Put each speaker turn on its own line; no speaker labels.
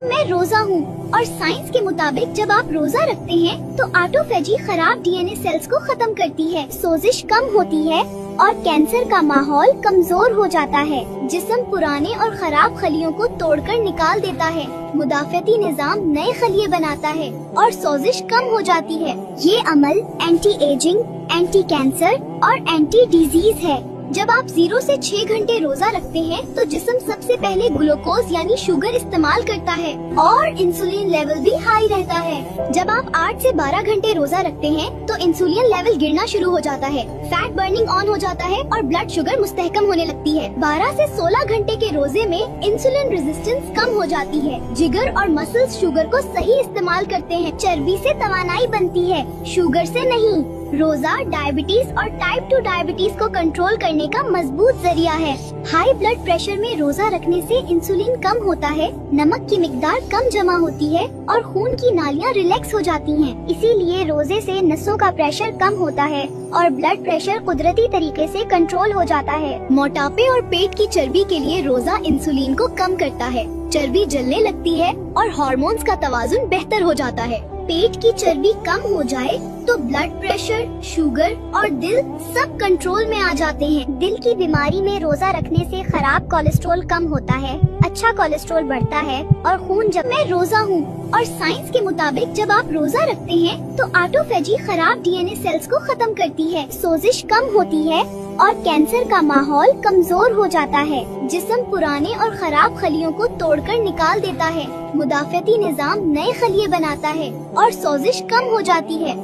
मैं रोजा हूँ और साइंस के मुताबिक जब आप रोजा रखते हैं तो ऑटोफेजी खराब डीएनए सेल्स को खत्म करती है, सोजिश कम होती है और कैंसर का माहौल कमजोर हो जाता है। जिस्म पुराने और खराब खलियों को तोड़कर निकाल देता है, मुदाफती निजाम नए खलिए बनाता है और सोजिश कम हो जाती है। ये अमल एंटी एजिंग, एंटी कैंसर और एंटी डिजीज है। जब आप 0 से 6 घंटे रोजा रखते हैं तो जिस्म सबसे पहले ग्लूकोज यानी शुगर इस्तेमाल करता है और इंसुलिन लेवल भी हाई रहता है। जब आप 8 से 12 घंटे रोजा रखते हैं तो इंसुलिन लेवल गिरना शुरू हो जाता है, फैट बर्निंग ऑन हो जाता है और ब्लड शुगर मुस्तहकम होने लगती है। 12 से 16 घंटे के रोजे में इंसुलिन रेजिस्टेंस कम हो जाती है, जिगर और मसल्स शुगर को सही इस्तेमाल करते हैं, चर्बी से तवानाई बनती है, शुगर से नहीं। रोजा डायबिटीज और टाइप 2 डायबिटीज को कंट्रोल करने का मजबूत जरिया है। हाई ब्लड प्रेशर में रोजा रखने से इंसुलिन कम होता है, नमक की मिकदार कम जमा होती है और खून की नालियां रिलैक्स हो जाती हैं। इसीलिए रोजे से नसों का प्रेशर कम होता है और ब्लड प्रेशर कुदरती तरीके से कंट्रोल हो जाता है। मोटापे और पेट की चर्बी के लिए रोजा इंसुलिन को कम करता है, चर्बी जलने लगती है और हार्मोन्स का तवाजुन बेहतर हो जाता है। पेट की चर्बी कम हो जाए तो ब्लड प्रेशर, शुगर और दिल सब कंट्रोल में आ जाते हैं। दिल की बीमारी में रोजा रखने से खराब कोलेस्ट्रॉल कम होता है, अच्छा कोलेस्ट्रॉल बढ़ता है और खून जब मैं रोजा हूँ और साइंस के मुताबिक जब आप रोजा रखते हैं तो ऑटोफेजी खराब डीएनए सेल्स को खत्म करती है, सोजिश कम होती है और कैंसर का माहौल कमजोर हो जाता है। जिस्म पुराने और खराब खलियों को तोड़कर निकाल देता है, मुदाफती निजाम नए खलिए बनाता है और सोजिश कम हो जाती है।